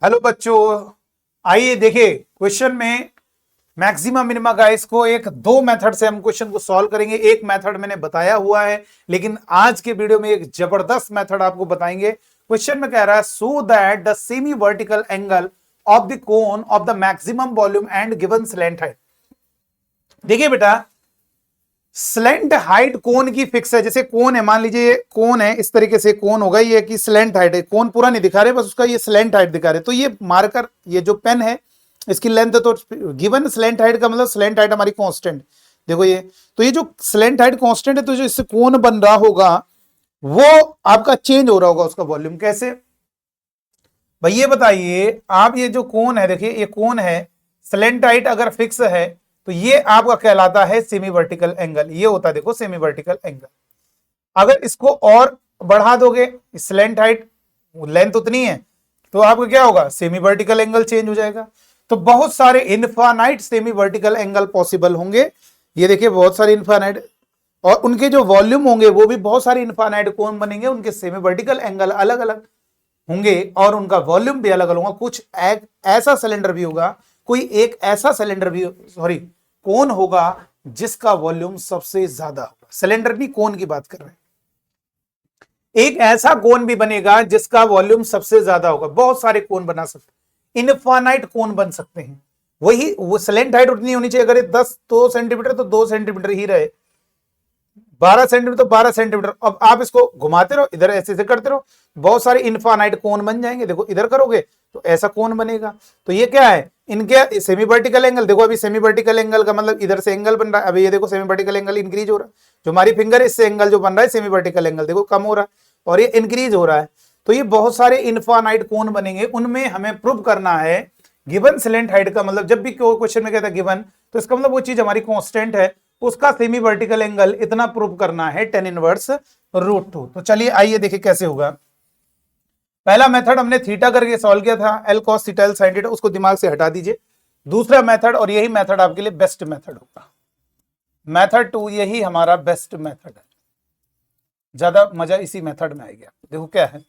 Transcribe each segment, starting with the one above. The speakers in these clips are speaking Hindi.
हेलो बच्चों, आइए देखिए क्वेश्चन में मैक्सिमम मिनिमा का इसको एक दो मेथड से हम क्वेश्चन को सॉल्व करेंगे। एक मेथड मैंने बताया हुआ है, लेकिन आज के वीडियो में एक जबरदस्त मेथड आपको बताएंगे। क्वेश्चन में कह रहा है so that the semi vertical angle of the cone of the maximum volume and given slant height. देखिए बेटा, स्लेंट हाइट कोन की फिक्स है। जैसे कोन है, मान लीजिए कोन है, इस तरीके से कोन होगा ये कि स्लेंट हाइट है। कोन पूरा नहीं दिखा रहे, बस उसका ये स्लेंट हाइट दिखा रहे। तो ये मार्कर, ये जो पेन है इसकी लेंथ, तो गिवन स्लेंट हाइट का मतलब स्लेंट हाइट हमारी कांस्टेंट। देखो ये, तो ये जो स्लेंट हाइट कांस्टेंट है, तो जो इससे कोन बन रहा होगा वो आपका चेंज हो रहा होगा उसका वॉल्यूम। कैसे भाई ये बताइए आप। ये जो कोन है, देखिए ये कोन है, स्लेंट हाइट अगर फिक्स है तो ये आपका कहलाता है सेमी वर्टिकल एंगल। ये होता है देखो सेमी वर्टिकल एंगल। अगर इसको और बढ़ा दोगे, स्लेंट हाइट लेंथ उतनी है, तो आपका क्या होगा, सेमी वर्टिकल एंगल चेंज हो जाएगा। तो बहुत सारे infinite semi vertical angle possible होंगे। ये देखिए बहुत सारे इनफाइनाइट, और उनके जो वॉल्यूम होंगे वो भी बहुत सारे इनफाइनाइट कोन बनेंगे, उनके सेमी वर्टिकल एंगल अलग अलग होंगे और उनका वॉल्यूम भी अलग अलग होगा। कुछ ऐसा सिलेंडर भी होगा, कोई एक ऐसा सिलेंडर भी, सॉरी कोन होगा जिसका वॉल्यूम सबसे ज्यादा होगा। सिलेंडर नहीं, कोन की बात कर रहे हैं। एक ऐसा कोन भी बनेगा जिसका वॉल्यूम सबसे ज्यादा होगा। बहुत सारे कोन बना सकते, इनफाइनाइट कोन बन सकते हैं। वही वो स्लेंट हाइट उतनी होनी चाहिए। अगर 2 सेंटीमीटर तो 2 सेंटीमीटर ही रहे, 12 सेंटीमीटर तो 12 सेंटीमीटर। अब आप इसको घुमाते रहो, इधर ऐसे ऐसे करते रहो, बहुत सारे इनफाइनाइट कोन बन जाएंगे। देखो इधर करोगे तो ऐसा कोन बनेगा। तो ये क्या है, इनके सेमी वर्टिकल एंगल। देखो अभी सेमी वर्टिकल एंगल का मतलब इधर से एंगल बन रहा है। अभी ये देखो सेमी वर्टिकल एंगल इंक्रीज हो रहा है। जो हमारी फिंगर है इससे एंगल जो बन रहा है सेमी वर्टिकल एंगल देखो कम हो रहा है और ये इंक्रीज हो रहा है। तो ये बहुत सारे इनफाइनाइट कोन बनेंगे। उनमें हमें प्रूव करना है गिवन स्लेंट हाइट का मतलब, जब भी क्वेश्चन में कहता है गिवन, तो इसका मतलब वो चीज हमारी कांस्टेंट है, उसका सेमी वर्टिकल एंगल इतना प्रूव करना है tan इनवर्स √2। तो चलिए आइए देखिए कैसे होगा। पहला मेथड हमने थीटा करके सॉल्व किया था, L cos theta L sin theta, उसको दिमाग से हटा दीजिए। दूसरा मेथड, और यही मेथड आपके लिए बेस्ट मेथड होगा, मेथड 2 यही हमारा बेस्ट मेथड है। ज्यादा मजा इसी मेथड में आएगा। देखो क्या है,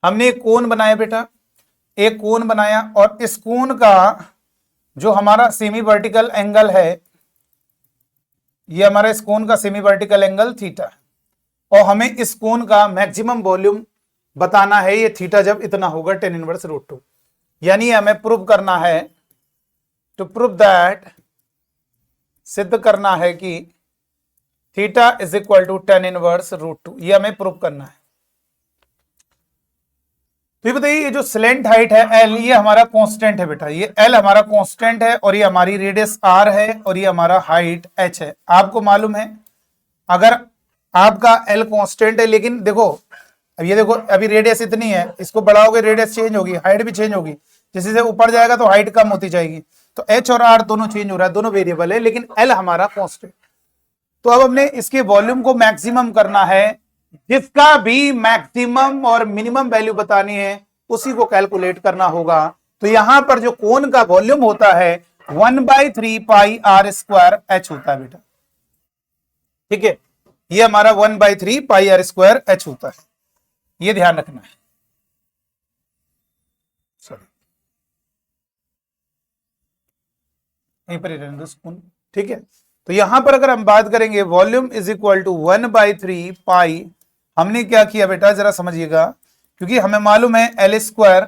हमने एक कोन बनाया बेटा, एक कोन बनाया और इस कोन का जो हमारा सेमी वर्टिकल एंगल है, ये हमारा इस कोन का सेमी वर्टिकल एंगल थीटा है, और हमें इस कोन का मैक्सिमम वॉल्यूम बताना है। ये थीटा जब इतना होगा tan इनवर्स √2, यानी हमें प्रूव करना है, टू प्रूव दैट, सिद्ध करना है कि theta is equal to tan inverse √2। ये हमें प्रूव करना है। तो ये बताइए, ये जो स्लेंट हाइट है L, ये हमारा कांस्टेंट है बेटा। ये L हमारा कांस्टेंट है और ये हमारी रेडियस R है और ये हमारा हाइट H है। आपको मालूम है अगर आपका L कांस्टेंट है, लेकिन देखो अब ये देखो अभी रेडियस इतनी है, इसको बढ़ाओगे रेडियस चेंज होगी, हाइट भी चेंज होगी। जैसे से ऊपर जाएगा तो हाइट कम होती जाएगी। तो H और R दोनों चेंज हो रहा है, दोनों वेरिएबल है, लेकिन L हमारा कांस्टेंट। तो अब हमने इसके वॉल्यूम को मैक्सिमम करना है। जिसका भी मैक्सिमम और मिनिमम वैल्यू बतानी है उसी को कैलकुलेट करना होगा। तो यहां पर जो कोन का वॉल्यूम होता है 1/3 पाई R स्क्वायर H होता है बेटा। ठीक है, ये हमारा 1/3 पाई R स्क्वायर H होता है, ये ध्यान रखना है। सॉरी, यहीं पर ही रहने दो कोन। ठीक है, तो यहां पर अगर हम बात करेंगे वॉल्यूम इज इक्वल टू 1/3 पाई, हमने क्या किया बेटा जरा समझिएगा, क्योंकि हमें मालूम है L square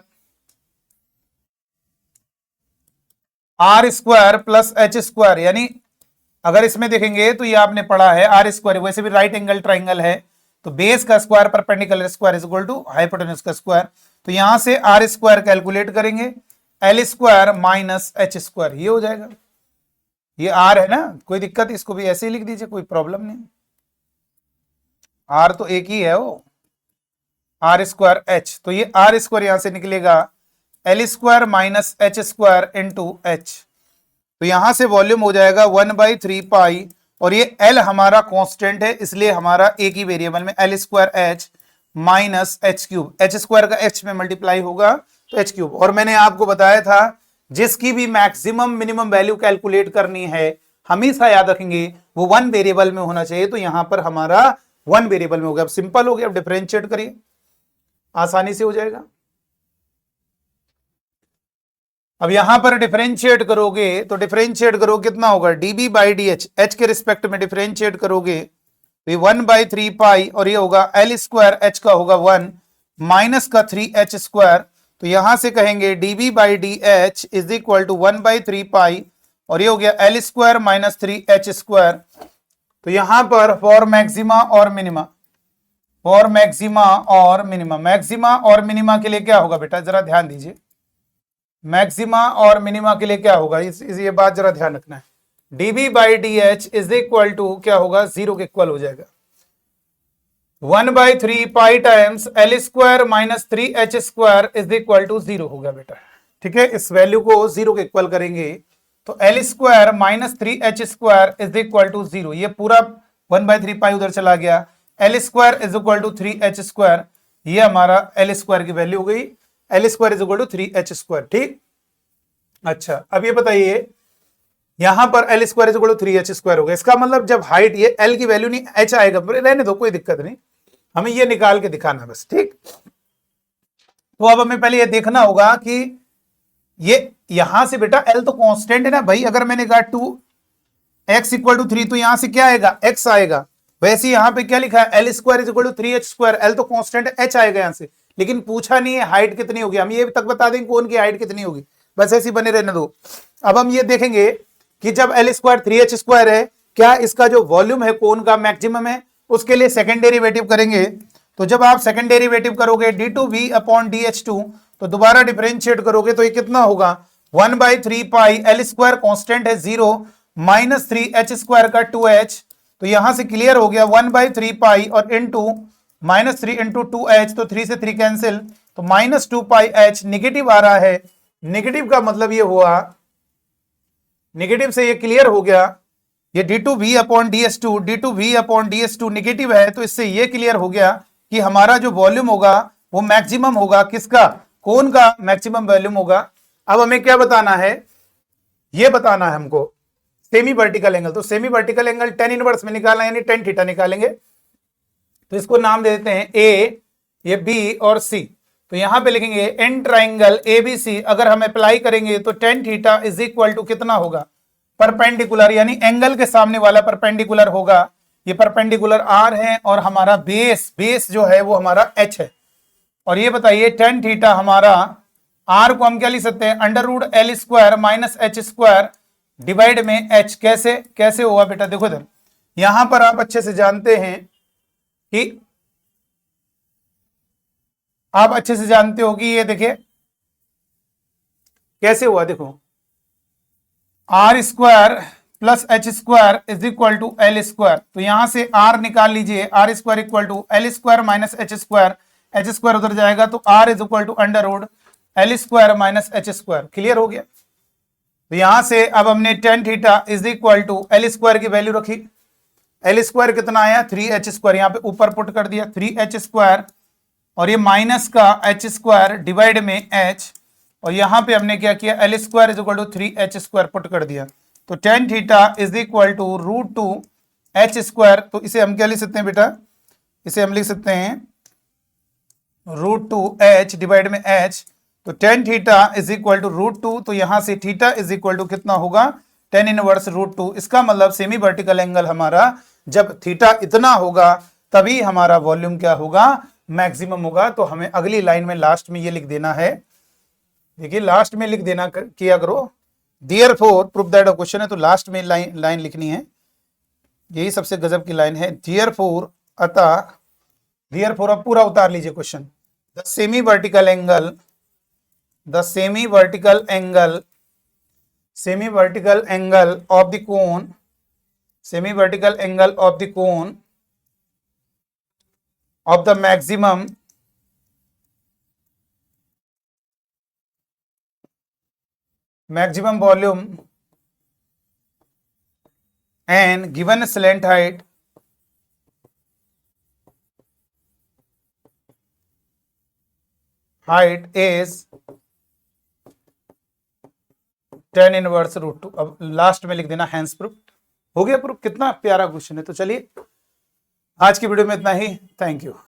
R square plus H square, यानी अगर इसमें देखेंगे तो ये आपने पढ़ा है R स्क्वायर, वैसे भी राइट एंगल ट्राइंगल है, तो बेस का square perpendicular square is equal to hypotenuse का स्क्वायर। तो यहां से R स्क्वायर कैलकुलेट करेंगे, L square minus H square, ये हो जाएगा। ये R है ना, कोई दिक्कत, इसको भी ऐसे ही लिख दीजिए, कोई प्रॉब्लम नहीं। R तो एक ही है वो, R स्क्वायर H। तो ये R स्क्वायर यहां से निकलेगा L square minus H square into H। तो यहां से वॉल्यूम हो जाएगा 1/3 पाई, और ये L हमारा कांस्टेंट है, इसलिए हमारा एक ही वेरिएबल में L square H minus H cube, H square का H में मल्टीप्लाई होगा तो H क्यूब। और मैंने आपको बताया था जिसकी भी मैक्सिमम मिनिमम वैल्यू कैलकुलेट करनी है हमेशा याद रखेंगे वो वन वेरिएबल में होना चाहिए। तो यहां पर हमारा वन वेरिएबल में हो गया। अब सिंपल हो गया, अब डिफरेंशिएट करिए, आसानी से हो जाएगा। अब यहां पर डिफरेंशिएट करोगे तो डिफरेंशिएट करोगे कितना होगा, dB by D H, H के रिस्पेक्ट में डिफरेंशिएट करोगे तो 1/3 पाई और ये होगा एल स्क्वायर, एच का होगा 1 माइनस का 3h स्क्वायर। तो यहां से कहेंगे DB by D H is equal to 1/3 pi और ये हो गया L square minus 3h square. तो यहां पर फॉर मैक्सिमा और मिनिमा, फॉर मैक्सिमा और मिनिमा, मैक्सिमा और मिनिमा के लिए क्या होगा बेटा, जरा ध्यान दीजिए, मैक्सिमा और मिनिमा के लिए क्या होगा, ये बात जरा ध्यान रखना है। DB by D H is equal to क्या होगा, 0 के इक्वल हो जाएगा। 1/3 pi times L square minus 3h square is equal to 0 होगा बेटा। ठीक है, इस वैल्यू को 0 के इक्वल करेंगे तो L square minus 3h square is equal to 0, ये पूरा 1/3 पाई उधर चला गया, L square is equal to 3h square, ये हमारा एल स्क्वायर की वैल्यू हो गई, L square is equal to 3h square. ठीक, अच्छा अब ये बताइए यहां पर L square is equal to 3h square होगा, इसका मतलब जब हाइट, ये एल की वैल्यू नहीं एच आएगा, रहने दो कोई दिक्कत नहीं, हमें ये निकाल के दिखाना बस। ठीक, तो अब हमें पहले ये देखना होगा कि ये यहां से बेटा एल तो कांस्टेंट है ना भाई, अगर मैंने कहा 2x इक्वल टू 3 तो यहां से क्या आएगा, x आएगा। वैसे यहां पे क्या लिखा है, L square is equal to 3h square, L तो कांस्टेंट है, h आएगा यहां से, लेकिन पूछा नहीं है हाइट कितनी होगी, हम ये तक बता देंगे कौन की हाइट कितनी होगी, बस ऐसी बने रहने दो। अब हम ये देखेंगे कि जब एल स्क्वायर 3h स्क्वायर है, क्या इसका जो वॉल्यूम है कोन का मैक्सिमम है, उसके लिए सेकंड डेरिवेटिव करेंगे। तो जब आप सेकंड डेरिवेटिव करोगे d2v अपॉन dh2 तो दोबारा डिफरेंशिएट करोगे तो ये कितना होगा, 1/3 पाई एल स्क्वायर कॉन्स्टेंट है 0 माइनस 3h स्क्वायर का 2h, तो यहां से क्लियर हो गया 1/3 पाई और इनटू माइनस 3 इंटू 2h, तो 3 से 3 कैंसिल, तो माइनस 2 पाई h, निगेटिव आ रहा है, निगेटिव का मतलब ये हुआ, निगेटिव से ये क्लियर हो गया, ये d2v upon ds2, d2v upon ds2 negative है, तो इससे ये क्लियर हो गया कि हमारा जो वॉल्यूम होगा वो मैक्सिमम होगा, किसका, कोन का मैक्सिमम वॉल्यूम होगा। अब हमें क्या बताना है, ये बताना है हमको सेमी वर्टिकल एंगल, तो semi vertical angle tan inverse में निकालना यानी tan थीटा निकालेंगे, तो इसको नाम दे देते हैं A, ये B और C। तो यहां पे लिखेंगे एन ट्राइंगल ABC, अगर हम अप्लाई करेंगे तो tan theta is equal to कितना होगा, परपेंडिकुलर, यानी एंगल के सामने वाला परपेंडिकुलर होगा, ये परपेंडिकुलर R है और हमारा बेस जो है वो हमारा H है। और ये बताइए tan थीटा हमारा R को हम क्या लिख सकते हैं, under root L square minus H square divide में H, कैसे होगा बेटा, देखो इधर यहां पर आप अच्छे से जानते हैं कि आप अच्छे से जानते हो कि ये देखिए कैसे हुआ, देखो R square plus H square is equal to L square, तो यहां से आर निकाल लीजिए, R square equal to L square minus H square उधर जाएगा तो R is equal to under root L square minus H square, clear हो गया। तो यहां से अब हमने tan theta is equal to L square की वैल्यू रखी, एल स्क्वायर कितना आया 3h स्क्वायर, यहां पे ऊपर पुट कर दिया 3h स्क्वायर और ये माइनस का h स्क्वायर डिवाइड में h, और यहां पे हमने क्या किया, L square is equal to 3h square put कर दिया, तो tan theta is equal to √2h square, तो इसे हम क्या लिख सकते हैं बेटा, इसे हम लिख सकते हैं √2h डिवाइड में h, तो tan theta is equal to √2, तो यहां से थीटा इज इक्वल टू कितना होगा, tan इनवर्स √2। इसका मतलब सेमी वर्टिकल एंगल हमारा जब थीटा इतना होगा तभी हमारा वॉल्यूम क्या होगा, मैक्सिमम होगा। तो हमें अगली लाइन में लास्ट में ये लिख देना है, देखिए लास्ट में लिख देना किया करो, therefore proof that a question है तो लास्ट में लाइन लिखनी है, यही सबसे गजब की लाइन है, देयरफॉर अतः, देयरफॉर अब पूरा उतार लीजिए question, the semi vertical angle of the cone, semi vertical angle of the cone of the maximum volume and given slant height is tan inverse √2। अब लास्ट में लिख देना हैंस प्रूफ, हो गया प्रूफ। कितना प्यारा क्वेश्चन है। तो चलिए आज की वीडियो में इतना ही, थैंक यू।